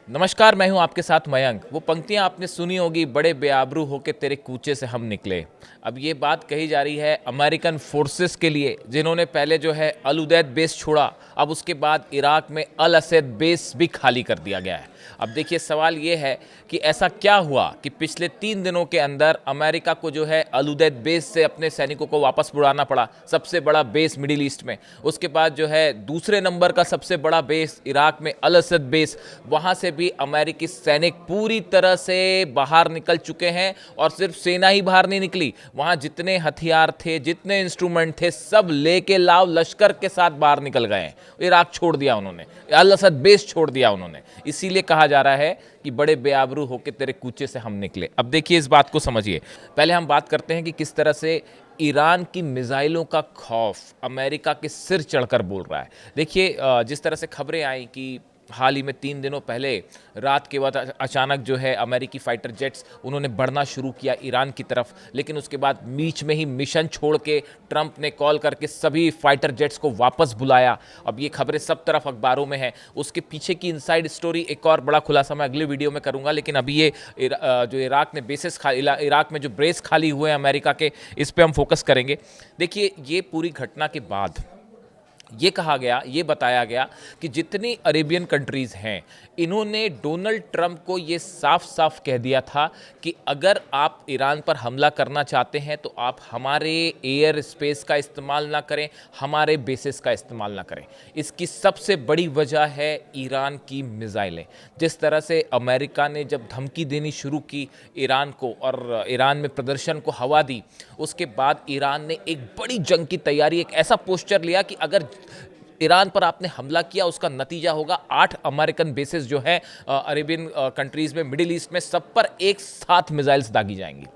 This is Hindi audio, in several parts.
नमस्कार, मैं हूं आपके साथ मयंक। वो पंक्तियां आपने सुनी होगी, बड़े बेआबरू होके तेरे कूचे से हम निकले। अब ये बात कही जा रही है अमेरिकन फोर्सेस के लिए, जिन्होंने पहले जो है अल उदैद बेस छोड़ा। अब उसके बाद इराक में अल असद बेस भी खाली कर दिया गया है। अब देखिए, सवाल ये है कि ऐसा क्या हुआ कि पिछले 3 दिनों के अंदर अमेरिका को जो है अल उदैद बेस से अपने सैनिकों को वापस बुलाना पड़ा, सबसे बड़ा बेस मिडिल ईस्ट में। उसके बाद जो है दूसरे नंबर का सबसे बड़ा बेस इराक में अल असद बेस, वहां से भी अमेरिकी सैनिक पूरी तरह से बाहर निकल चुके हैं। और सिर्फ सेना ही बाहर नहीं निकली, वहां जितने हथियार थे, जितने इंस्ट्रूमेंट थे, सब लेके लाव लश्कर के साथ बाहर निकल गए हैं। इराक छोड़ दिया उन्होंने, अल असद बेस छोड़ दिया उन्होंने। इसीलिए कहा जा रहा है कि बड़े बेआबरू होकर तेरे कूचे से हम निकले। अब देखिए, इस बात को समझिए। पहले हम बात करते हैं कि किस तरह से ईरान की मिसाइलों का खौफ अमेरिका के सिर चढ़कर बोल रहा है। देखिए, जिस तरह से खबरें आई कि हाल ही में 3 दिनों पहले रात के बाद अचानक जो है अमेरिकी फाइटर जेट्स उन्होंने बढ़ना शुरू किया ईरान की तरफ, लेकिन उसके बाद बीच में ही मिशन छोड़ के ट्रंप ने कॉल करके सभी फाइटर जेट्स को वापस बुलाया। अब ये खबरें सब तरफ अखबारों में हैं। उसके पीछे की इनसाइड स्टोरी एक और बड़ा खुलासा मैं अगले वीडियो में करूंगा, लेकिन अभी ये जो इराक ने बेसिस इराक में जो बेस खाली हुए हैं अमेरिका के, इस पर हम फोकस करेंगे। देखिए, ये पूरी घटना के बाद ये कहा गया, ये बताया गया कि जितनी अरेबियन कंट्रीज़ हैं, इन्होंने डोनाल्ड ट्रंप को ये साफ साफ कह दिया था कि अगर आप ईरान पर हमला करना चाहते हैं तो आप हमारे एयर स्पेस का इस्तेमाल ना करें, हमारे बेसिस का इस्तेमाल ना करें। इसकी सबसे बड़ी वजह है ईरान की मिसाइलें। जिस तरह से अमेरिका ने जब धमकी देनी शुरू की ईरान को और ईरान में प्रदर्शन को हवा दी, उसके बाद ईरान ने एक बड़ी जंग की तैयारी, एक ऐसा पोस्चर लिया कि अगर ईरान पर आपने हमला किया, उसका नतीजा होगा 8 अमेरिकन बेसेस जो है अरेबियन कंट्रीज में, मिडिल ईस्ट में, सब पर एक साथ मिसाइल्स दागी जाएंगी।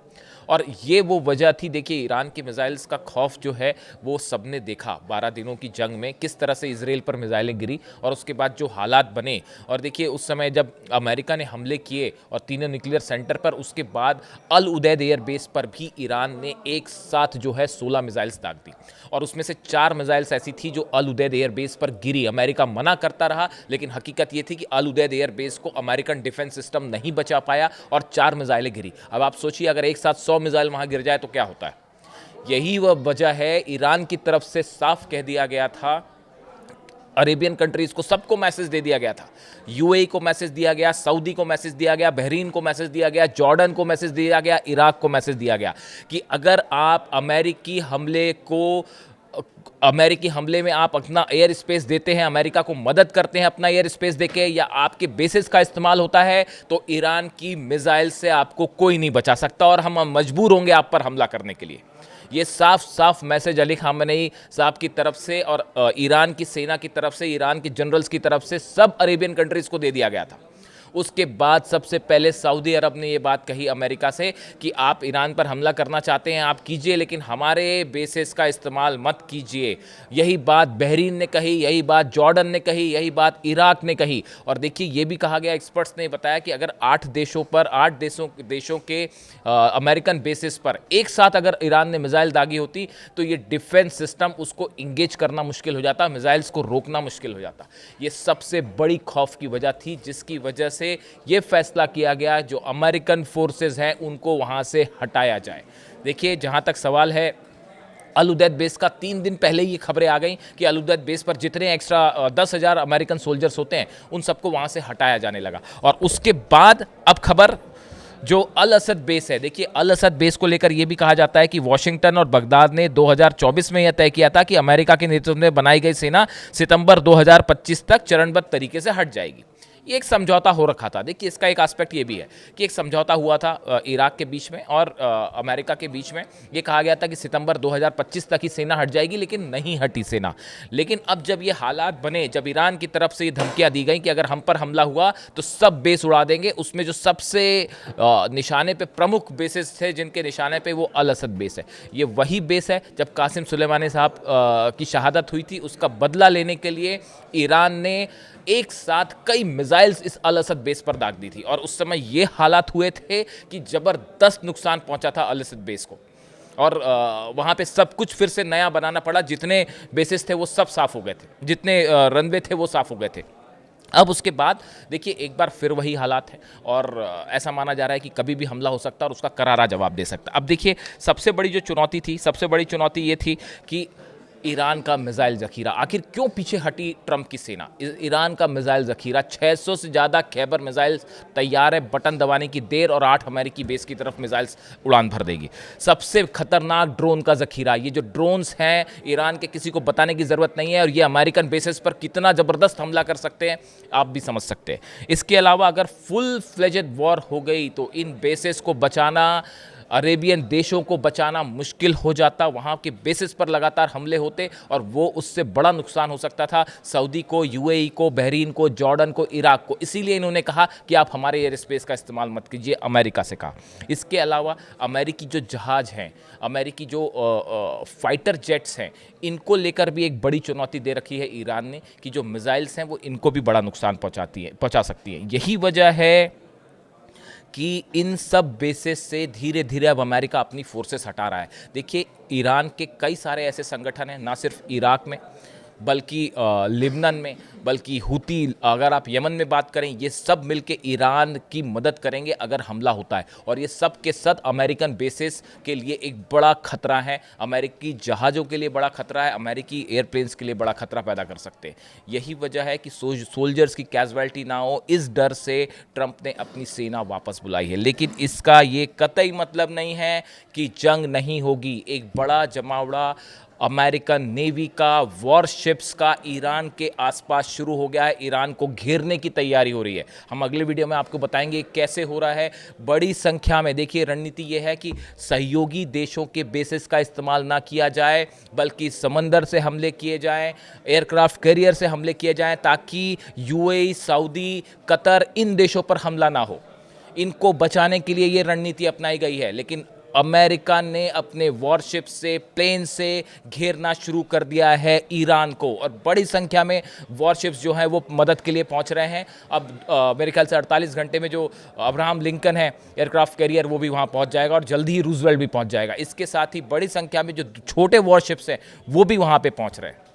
और ये वो वजह थी। देखिए, ईरान की मिसाइल्स का खौफ जो है वो सबने देखा 12 दिनों की जंग में, किस तरह से इजराइल पर मिसाइलें गिरी और उसके बाद जो हालात बने। और देखिए, उस समय जब अमेरिका ने हमले किए और तीनों न्यूक्लियर सेंटर पर, उसके बाद अल उदैद एयर बेस पर भी ईरान ने एक साथ जो है 16 मिसाइल्स दाग दी। और उसमें से 4 मिसाइल्स ऐसी थी जो अल उदैद एयर बेस पर गिरी। अमेरिका मना करता रहा, लेकिन हकीकत ये थी कि अल उदैद एयर बेस को अमेरिकन डिफेंस सिस्टम नहीं बचा पाया और 4 मिसाइलें गिरी। अब आप सोचिए, अगर एक साथ 100 मिसाइल वहां गिर जाए तो क्या होता है। यही वह वजह है, ईरान की तरफ से साफ कह दिया गया था, अरेबियन कंट्रीज को सबको मैसेज दे दिया गया था। यूएई को मैसेज दिया गया, सऊदी को मैसेज दिया गया, बहरीन को मैसेज दिया गया, जॉर्डन को मैसेज दिया गया, इराक को मैसेज दिया गया कि अगर आप अमेरिकी हमले में आप अपना एयर स्पेस देते हैं, अमेरिका को मदद करते हैं अपना एयर स्पेस देके, या आपके बेसिस का इस्तेमाल होता है, तो ईरान की मिसाइल से आपको कोई नहीं बचा सकता और हम मजबूर होंगे आप पर हमला करने के लिए। ये साफ साफ मैसेज अली खामेनेई साहब की तरफ से और ईरान की सेना की तरफ से, ईरान के जनरल्स की तरफ से सब अरेबियन कंट्रीज को दे दिया गया था। उसके बाद सबसे पहले सऊदी अरब ने ये बात कही अमेरिका से कि आप ईरान पर हमला करना चाहते हैं आप कीजिए, लेकिन हमारे बेसिस का इस्तेमाल मत कीजिए। यही बात बहरीन ने कही, यही बात जॉर्डन ने कही, यही बात इराक ने कही। और देखिए, ये भी कहा गया, एक्सपर्ट्स ने बताया कि अगर 8 देशों के अमेरिकन बेसिस पर एक साथ अगर ईरान ने मिसाइल दागी होती तो ये डिफेंस सिस्टम उसको इंगेज करना मुश्किल हो जाता, मिसाइल्स को रोकना मुश्किल हो जाता। ये सबसे बड़ी खौफ की वजह थी, जिसकी वजह से ये फैसला किया गया जो अमेरिकन फोर्सेस हैं उनको वहां से हटाया जाए। देखिए, जहां तक सवाल है अल उदैद बेस का, 3 दिन पहले ये खबरें आ गई कि अल उदैद बेस पर जितने एक्स्ट्रा 10,000 अमेरिकन सोल्जर्स होते हैं उन सबको वहां से हटाया जाने लगा। और उसके बाद अब खबर जो अल असद बेस है। देखिए, अल असद बेस को लेकर यह भी कहा जाता है कि वॉशिंगटन और बगदाद ने 2024 में यह तय किया था कि अमेरिका के नेतृत्व में बनाई गई सेना सितंबर 2025 तक चरणबद्ध तरीके से हट जाएगी। ये एक समझौता हो रखा था। देखिए, इसका एक एस्पेक्ट ये भी है कि एक समझौता हुआ था इराक के बीच में और अमेरिका के बीच में। ये कहा गया था कि सितंबर 2025 तक ही सेना हट जाएगी, लेकिन नहीं हटी सेना। लेकिन अब जब ये हालात बने, जब ईरान की तरफ से ये धमकियां दी गई कि अगर हम पर हमला हुआ तो सब बेस उड़ा देंगे, उसमें जो सबसे निशाने पे प्रमुख बेसेस थे, जिनके निशाने पे, वो अल असद बेस है। ये वही बेस है जब कासिम सुलेमानी साहब की शहादत हुई थी, उसका बदला लेने के लिए ईरान ने एक साथ कई मिसाइल्स इस अल असद बेस पर दाग दी थी। और उस समय ये हालात हुए थे कि जबरदस्त नुकसान पहुंचा था अल असद बेस को, और वहाँ पे सब कुछ फिर से नया बनाना पड़ा। जितने बेसिस थे वो सब साफ हो गए थे, जितने रनवे थे वो साफ हो गए थे। अब उसके बाद देखिए एक बार फिर वही हालात है और ऐसा माना जा रहा है कि कभी भी हमला हो सकता है और उसका करारा जवाब दे सकता है। अब देखिए सबसे बड़ी जो चुनौती थी, सबसे बड़ी चुनौती ये थी कि ईरान का मिसाइल ज़ख़ीरा, आखिर क्यों पीछे हटी ट्रंप की सेना। ईरान का मिसाइल ज़ख़ीरा 600 से ज़्यादा खैबर मिसाइल तैयार है, बटन दबाने की देर और 8 अमेरिकी बेस की तरफ मिसाइल्स उड़ान भर देगी। सबसे खतरनाक ड्रोन का ज़ख़ीरा, ये जो ड्रोन्स हैं ईरान के किसी को बताने की ज़रूरत नहीं है और ये अमेरिकन बेसिस पर कितना ज़बरदस्त हमला कर सकते हैं आप भी समझ सकते हैं। इसके अलावा अगर फुल फ्लेजेड वॉर हो गई तो इन बेसिस को बचाना, अरेबियन देशों को बचाना मुश्किल हो जाता। वहाँ के बेसिस पर लगातार हमले होते और वो उससे बड़ा नुकसान हो सकता था सऊदी को, यूएई को, बहरीन को, जॉर्डन को, इराक को। इसीलिए इन्होंने कहा कि आप हमारे एयर स्पेस का इस्तेमाल मत कीजिए, अमेरिका से कहा। इसके अलावा अमेरिकी जो जहाज़ हैं, अमेरिकी जो फाइटर जेट्स हैं, इनको लेकर भी एक बड़ी चुनौती दे रखी है ईरान ने कि जो मिसाइल्स हैं वो इनको भी बड़ा नुकसान पहुँचा सकती हैं। यही वजह है कि इन सब बेसिस से धीरे धीरे अब अमेरिका अपनी फोर्सेस हटा रहा है। देखिए ईरान के कई सारे ऐसे संगठन हैं, ना सिर्फ इराक में बल्कि लिबनन में, बल्कि हुती, अगर आप यमन में बात करें, ये सब मिलके ईरान की मदद करेंगे अगर हमला होता है। और ये सब के सब अमेरिकन बेसिस के लिए एक बड़ा खतरा है, अमेरिकी जहाज़ों के लिए बड़ा खतरा है, अमेरिकी एयरप्लेन्स के लिए बड़ा खतरा पैदा कर सकते हैं। यही वजह है कि सोल्जर्स की कैजुअल्टी ना हो, इस डर से ट्रंप ने अपनी सेना वापस बुलाई है। लेकिन इसका ये कतई मतलब नहीं है कि जंग नहीं होगी। एक बड़ा जमावड़ा अमेरिकन नेवी का, वॉरशिप्स का ईरान के आसपास शुरू हो गया है। ईरान को घेरने की तैयारी हो रही है। हम अगले वीडियो में आपको बताएंगे कैसे हो रहा है। बड़ी संख्या में, देखिए रणनीति ये है कि सहयोगी देशों के बेसिस का इस्तेमाल ना किया जाए, बल्कि समंदर से हमले किए जाएं, एयरक्राफ्ट कैरियर से हमले किए जाएं, ताकि यूएई, सऊदी, कतर, इन देशों पर हमला ना हो। इनको बचाने के लिए ये रणनीति अपनाई गई है। लेकिन अमेरिका ने अपने वॉरशिप से, प्लेन से घेरना शुरू कर दिया है ईरान को और बड़ी संख्या में वॉरशिप्स जो हैं वो मदद के लिए पहुंच रहे हैं। अब मेरे ख्याल से 48 घंटे में जो अब्राहम लिंकन है एयरक्राफ्ट कैरियर, वो भी वहां पहुंच जाएगा और जल्दी ही रूजवेल्ट भी पहुंच जाएगा। इसके साथ ही बड़ी संख्या में जो छोटे वॉरशिप्स हैं वो भी वहां पे पहुंच रहे हैं।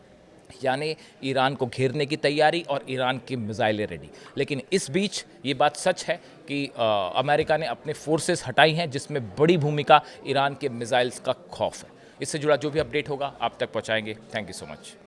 यानी ईरान को घेरने की तैयारी और ईरान की मिसाइलें रेडी। लेकिन इस बीच ये बात सच है कि अमेरिका ने अपने फोर्सेस हटाई हैं, जिसमें बड़ी भूमिका ईरान के मिसाइल्स का खौफ है। इससे जुड़ा जो भी अपडेट होगा आप तक पहुंचाएंगे। Thank you so much.